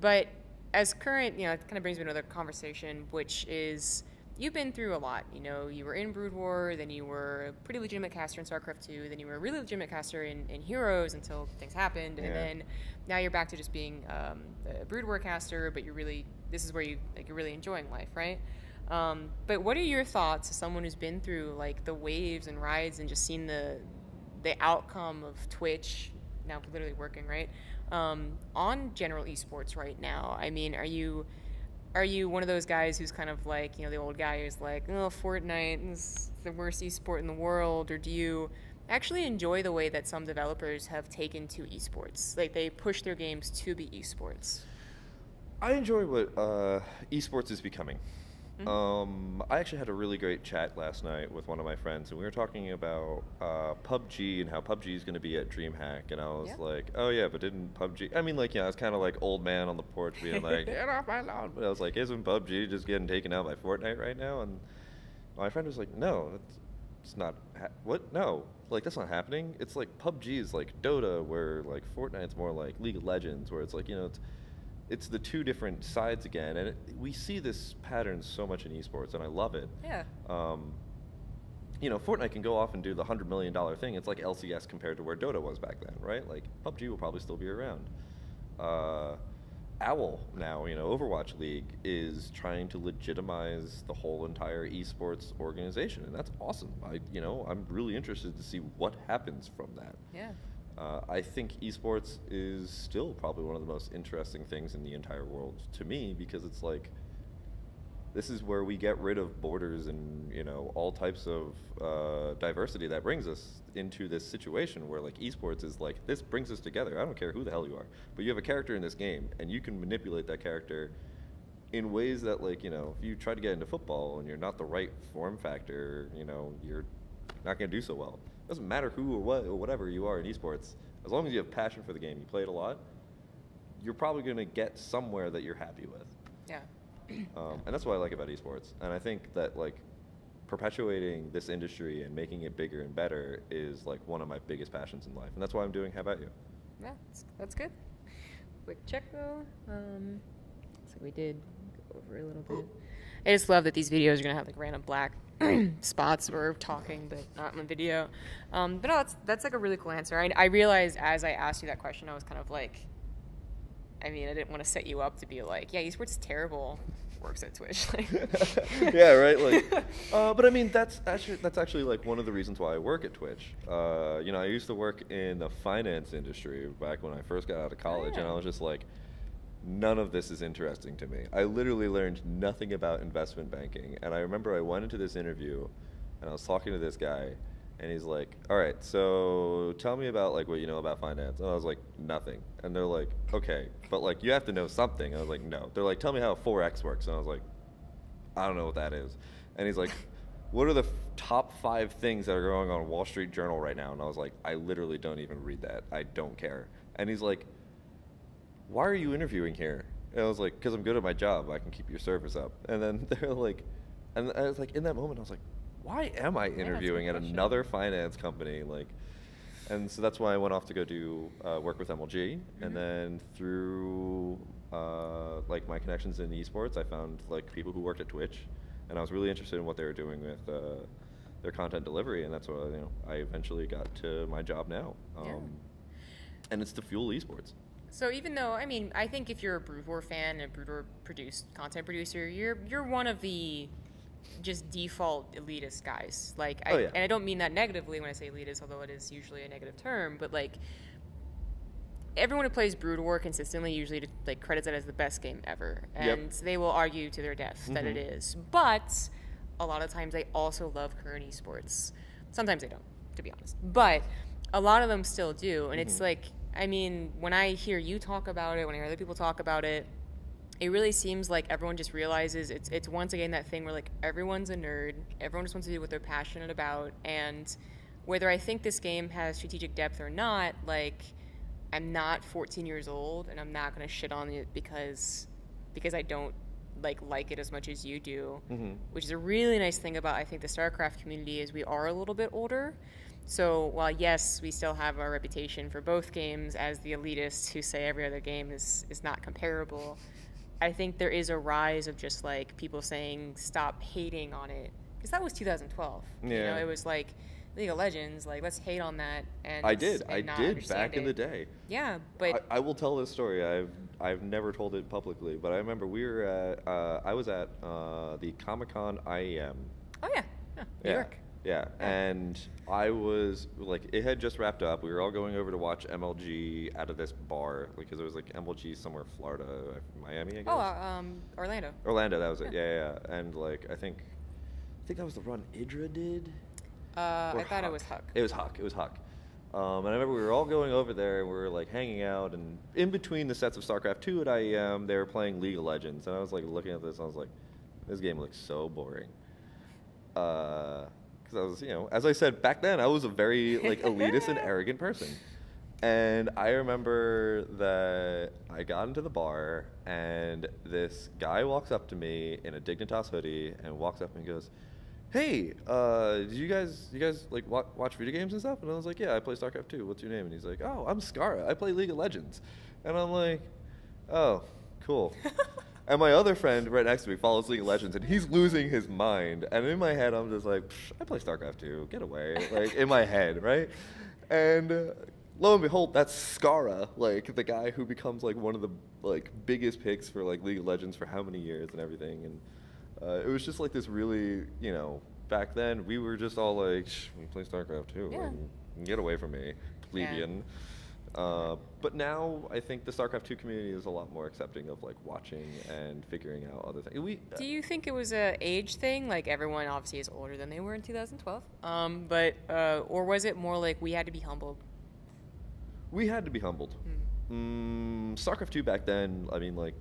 But as current, it kind of brings me to another conversation, which is you've been through a lot. You know, you were in Brood War, then you were a pretty legitimate caster in StarCraft 2, then you were a really legitimate caster in Heroes until things happened, and then now you're back to just being a Brood War caster, but this is where you're really enjoying life, right? But what are your thoughts as someone who's been through like the waves and rides and just seen the outcome of Twitch, now literally working, right, on general esports right now? I mean, are you one of those guys who's kind of like, you know, the old guy who's like, oh, Fortnite is the worst esport in the world, or do you actually enjoy the way that some developers have taken to esports? Like, they push their games to be esports. I enjoy what esports is becoming. I actually had a really great chat last night with one of my friends, and we were talking about PUBG and how PUBG is going to be at DreamHack, and I was like, oh yeah, but didn't PUBG, I mean, like, I was kind of like old man on the porch being like, get off my lawn, but I was like, isn't PUBG just getting taken out by Fortnite right now? And my friend was like, no, it's not, what? No, like, that's not happening. It's like PUBG is like Dota, where like Fortnite's more like League of Legends, where it's like, you know, it's the two different sides again, and we see this pattern so much in esports, and I love it. Yeah. You know, Fortnite can go off and do the $100 million thing. It's like LCS compared to where Dota was back then, right? Like, PUBG will probably still be around. OWL now, you know, Overwatch League is trying to legitimize the whole entire esports organization, and that's awesome. I'm really interested to see what happens from that. Yeah. I think esports is still probably one of the most interesting things in the entire world to me, because it's like, this is where we get rid of borders and, you know, all types of diversity that brings us into this situation where, like, esports is like, this brings us together. I don't care who the hell you are, but you have a character in this game, and you can manipulate that character in ways that, like, you know, if you try to get into football and you're not the right form factor, you know, you're not going to do so well. It doesn't matter who or what or whatever you are in esports. As long as you have passion for the game, you play it a lot, you're probably going to get somewhere that you're happy with. Yeah. And that's what I like about esports. And I think that, like, perpetuating this industry and making it bigger and better is, like, one of my biggest passions in life. And that's why I'm doing How About You? Yeah, that's good. Quick check, though. So we did go over a little bit. I just love that these videos are going to have, like, random black spots where we're talking, but not in the video. But no, that's like a really cool answer. I realized as I asked you that question, I was kind of like, I mean, I didn't want to set you up to be like, yeah, esports is terrible. Works at Twitch. Like. Yeah, right. Like, but I mean, that's actually like one of the reasons why I work at Twitch. You know, I used to work in the finance industry back when I first got out of college, and I was just like, none of this is interesting to me. I literally learned nothing about investment banking. And I remember I went into this interview, and I was talking to this guy, and he's like, all right, so tell me about, like, what you know about finance. And I was like, nothing. And they're like, okay, but, like, you have to know something. And I was like, no. They're like, tell me how Forex works. And I was like, I don't know what that is. And he's like, what are the top 5 things that are going on Wall Street Journal right now? And I was like, I literally don't even read that. I don't care. And he's like, why are you interviewing here? And I was like, because I'm good at my job. I can keep your service up. And then they're like, and I was like, in that moment, I was like, why am I interviewing at another finance company? Like, and so that's why I went off to go do work with MLG. And then through like my connections in esports, I found like people who worked at Twitch, and I was really interested in what they were doing with their content delivery, and that's what I eventually got to my job now. And it's to fuel esports. So even though, I mean, I think if you're a Brood War fan and a Brood War content producer, you're one of the just default elitist guys. Like, and I don't mean that negatively when I say elitist, although it is usually a negative term, but like, everyone who plays Brood War consistently usually like credits it as the best game ever, and they will argue to their death that it is. But a lot of times they also love current esports. Sometimes they don't, to be honest, but a lot of them still do, and it's like, I mean, when I hear you talk about it, when I hear other people talk about it, it really seems like everyone just realizes it's once again that thing where, like, everyone's a nerd, everyone just wants to do what they're passionate about, and whether I think this game has strategic depth or not, like, I'm not 14 years old, and I'm not going to shit on it because I don't like it as much as you do, which is a really nice thing about, I think, the StarCraft community is we are a little bit older. So while, yes, we still have our reputation for both games as the elitists who say every other game is not comparable, I think there is a rise of just like people saying stop hating on it, because that was 2012. You know, Yeah. it was like League of Legends, like let's hate on that and I did not back understand in the it. day. Yeah, but I will tell this story. I've never told it publicly, but I remember we were at I was at the Comic-Con IEM. oh yeah, yeah, New York. Yeah, Yeah. and I was like, it had just wrapped up. We were all going over to watch MLG out of this bar because it was like MLG somewhere, Florida, Miami, I guess. Oh, Orlando. Orlando, that was it. Yeah. And like, I think that was the run Idra did. Or I thought it was Huck. It was Huck. And I remember we were all going over there and we were like hanging out, and in between the sets of StarCraft 2 at IEM, they were playing League of Legends, and I was like looking at this, and I was like, this game looks so boring. Because I was, you know, as I said back then, I was a very like elitist and arrogant person. And I remember that I got into the bar, and this guy walks up to me in a Dignitas hoodie and walks up and goes, "Hey, did you guys like watch video games and stuff?" And I was like, "Yeah, I play StarCraft 2. What's your name?" And he's like, "Oh, I'm Skara. I play League of Legends." And I'm like, "Oh, cool." And my other friend right next to me follows League of Legends, and he's losing his mind. And in my head, I'm just like, I play StarCraft 2. Get away. Like, in my head, right? And lo and behold, that's Skara, like, the guy who becomes, like, one of the, like, biggest picks for, like, League of Legends for how many years and everything. And it was just, like, this really, you know, back then, we were just all like, we play StarCraft 2. Yeah. Like, get away from me, plebeian. Yeah. But now I think the StarCraft 2 community is a lot more accepting of like watching and figuring out other things. Do you think it was a age thing? Like everyone obviously is older than they were in 2012. But or was it more like we had to be humbled? We had to be humbled. StarCraft 2 back then, I mean, like,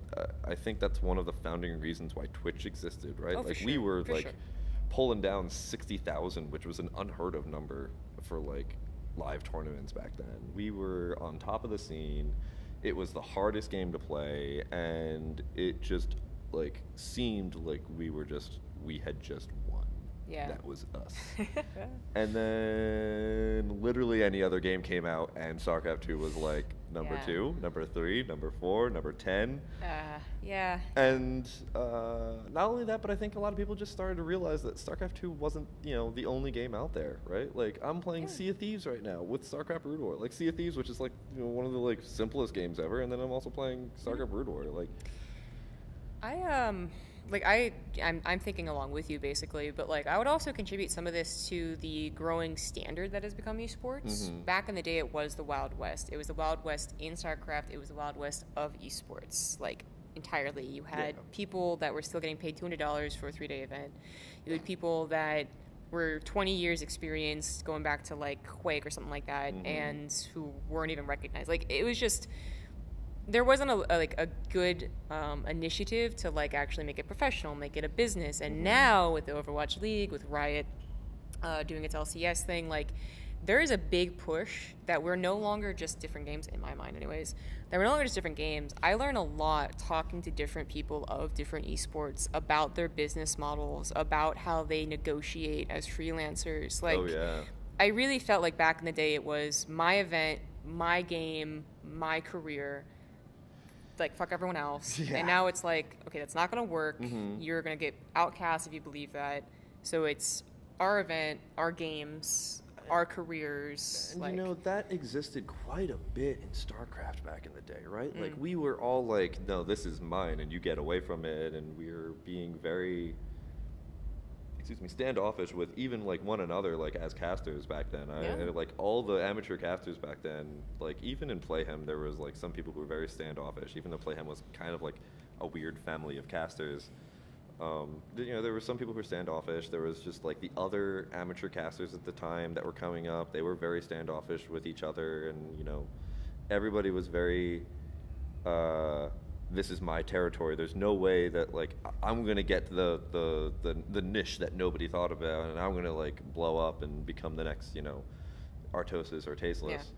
I think that's one of the founding reasons why Twitch existed, right? Oh, for like, sure, we were, for like, sure. pulling down 60,000, which was an unheard of number for, like, live tournaments back then. We were on top of the scene. It was the hardest game to play, and it just, like, seemed like we had just won. Yeah. That was us. And then literally any other game came out, and StarCraft 2 was like number Yeah. 2, number 3, number 4, number 10. Yeah. And not only that, but I think a lot of people just started to realize that StarCraft 2 wasn't, you know, the only game out there, right? Like, I'm playing Yeah. Sea of Thieves right now with StarCraft Brood War. Like, Sea of Thieves, which is, like, you know, one of the, like, simplest games ever, and then I'm also playing StarCraft Brood War. Like, I'm thinking along with you basically, but like I would also contribute some of this to the growing standard that has become esports. Mhm. Back in the day, it was the Wild West. It was the Wild West in StarCraft. It was the Wild West of esports, like entirely. You had Yeah. people that were still getting paid $200 for a 3-day event. You had people that were 20 years experienced, going back to like Quake or something like that, Mhm. and who weren't even recognized. Like it was just. There wasn't a good initiative to like actually make it professional, make it a business. And now with the Overwatch League, with Riot doing its LCS thing, like there is a big push that we're no longer just different games, in my mind anyways, that we're no longer just different games. I learn a lot talking to different people of different esports about their business models, about how they negotiate as freelancers. Like, oh, yeah. I really felt like back in the day it was my event, my game, my career, like fuck everyone else. Yeah. And now it's like, okay, that's not gonna work. Mhm. You're gonna get outcast if you believe that. So it's our event, our games, our careers. And like, you know, that existed quite a bit in StarCraft back in the day, right? Like, Mm. we were all like, no, this is mine, and you get away from it, and we were being very, standoffish with even, like, one another, like, as casters back then. Yeah. Like, all the amateur casters back then, like, even in Playhem, there was, like, some people who were very standoffish, even though Playhem was kind of, like, a weird family of casters. You know, there were some people who were standoffish. There was just like the other amateur casters at the time that were coming up. They were very standoffish with each other, and you know, everybody was very, this is my territory. There's no way that like I'm gonna get the niche that nobody thought about, and I'm gonna like blow up and become the next, you know, Artosis or Tasteless.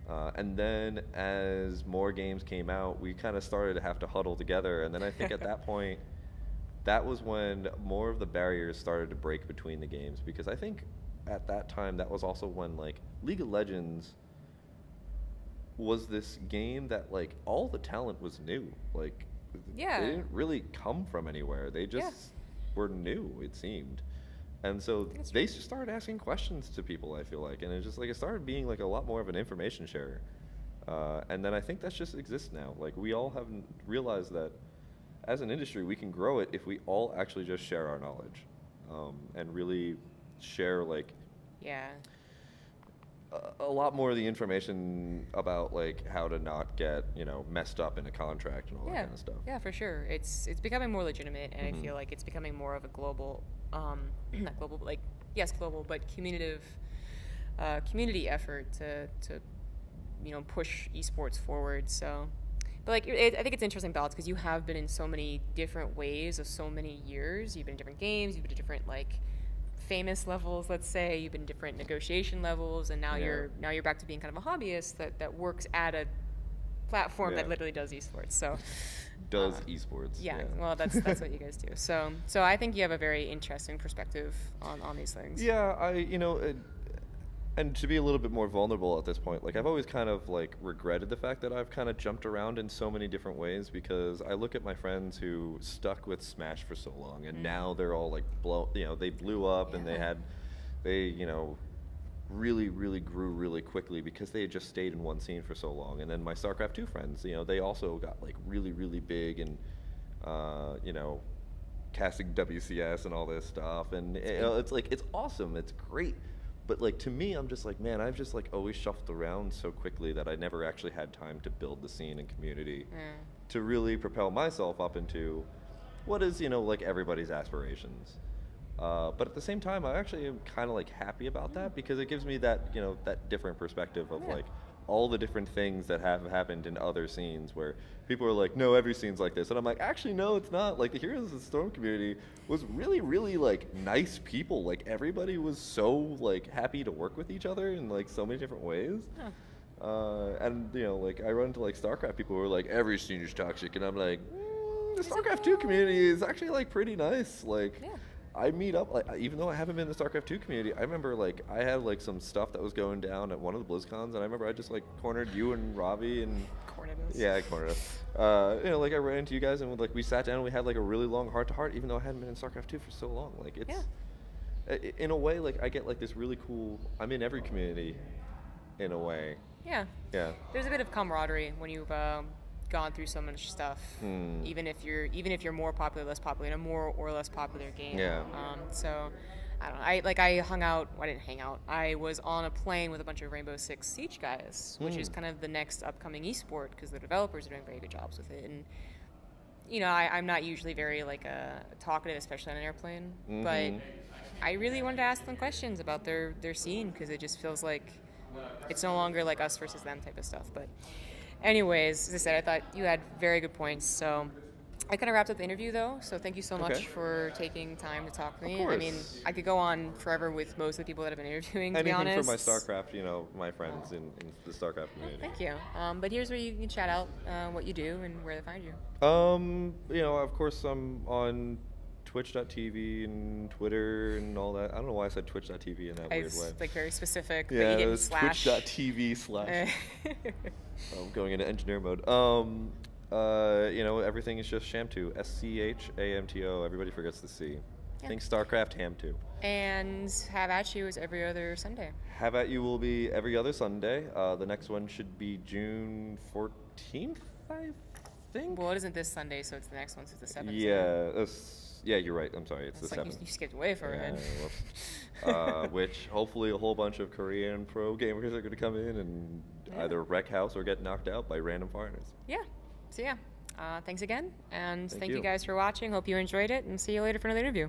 And then as more games came out, we kind of started to have to huddle together, and then I think at that point, that was when more of the barriers started to break between the games, because I think at that time that was also when like League of Legends was this game that like all the talent was new. Like Yeah. they didn't really come from anywhere. They just Yeah. were new, it seemed. And so That's they true. just started asking questions to people, I feel like, and it just like it started being like a lot more of an information share. And then I think that just exists now. Like we all haven't realized that as an industry we can grow it if we all actually just share our knowledge, and really share like Yeah. a lot more of the information about like how to not get messed up in a contract and all that Yeah. kind of stuff. Yeah, for sure. It's becoming more legitimate, and I Mhm. feel like it's becoming more of a global, not global, but like yes, global, but community effort to push esports forward. So, but like I think it's interesting balance because you have been in so many different ways of so many years. You've been in different games. You've been in different like famous levels, let's say. You've been in different negotiation levels, and now Yeah. you're back to being kind of a hobbyist that works at a platform that Yeah. literally does esports. So Does esports? yeah, well, that's what you guys do. So I think you have a very interesting perspective on these things. Yeah, and to be a little bit more vulnerable at this point, like I've always kind of like regretted the fact that I've kind of jumped around in so many different ways, because I look at my friends who stuck with Smash for so long, and now they're all like they blew up, and Yeah. they really really grew really quickly because they had just stayed in one scene for so long. And then my StarCraft 2 friends, they also got like really really big, and casting WCS and all this stuff, and it's like it's awesome, it's great. But like to me, I'm just like, man, I've just like always shuffled around so quickly that I never actually had time to build the scene and community Yeah. to really propel myself up into what is like everybody's aspirations. But at the same time, I actually am kind of like happy about that, because it gives me that that different perspective of Yeah. like all the different things that have happened in other scenes where people are like, no, every scene's like this, and I'm like, actually no, it's not. Like the Heroes of the Storm community was really really like nice people. Like everybody was so like happy to work with each other in like so many different ways. And like I run into like StarCraft people who are like, every scene is toxic, and I'm like, the StarCraft 2 community is actually like pretty nice. Like Yeah. I meet up, like, even though I haven't been in the StarCraft 2 community, I remember, like, I had, like, some stuff that was going down at one of the BlizzCons, and I remember I just, like, cornered you and Ravi, and... Cornered us. Yeah, I cornered us. Like, I ran into you guys, and, like, we sat down, and we had, like, a really long heart-to-heart, even though I hadn't been in StarCraft 2 for so long. Like, it's... Yeah. In a way, like, I get, like, this really cool... I'm in every community, in a way. Yeah. Yeah. There's a bit of camaraderie when you've gone through so much stuff. Even if you're more popular, less popular in a more or less popular game. Yeah. So I don't know. I hung out. Well, I didn't hang out. I was on a plane with a bunch of Rainbow Six Siege guys, which is kind of the next upcoming esport, because the developers are doing very good jobs with it. And I'm not usually very like talkative, especially on an airplane, but I really wanted to ask them questions about their scene, because it just feels like it's no longer like us versus them type of stuff. But anyways, as I said, I thought you had very good points. So I kind of wrapped up the interview, though. So thank you so much Okay. for taking time to talk to me. Of I mean, course. I could go on forever with most of the people that I've been interviewing, to be Anything honest. for my StarCraft, my friends in the StarCraft community. Thank you. But here's where you can shout out what you do and where they find you. Of course, I'm on Twitch.tv and Twitter and all that. I don't know why I said Twitch.tv in that weird It's way. like very specific. But Yeah, you it didn't was slash. Twitch.tv/. I'm going into engineer mode. Everything is just Shamto. SCHAMTO. Everybody forgets the C. Yeah. Think StarCraft Ham2. And Have At You is every other Sunday. Have At You will be every other Sunday. The next one should be June 14th, I think. Well, it isn't this Sunday, so it's the next one, so it's the 7th. Yeah, you're right. I'm sorry. It's It's the like 7th. you skipped way far ahead. Which hopefully a whole bunch of Korean pro gamers are going to come in and either wreck house or get knocked out by random foreigners. Yeah. So yeah, thanks again, and Thank thank you you. guys for watching. Hope you enjoyed it, and see you later for another interview.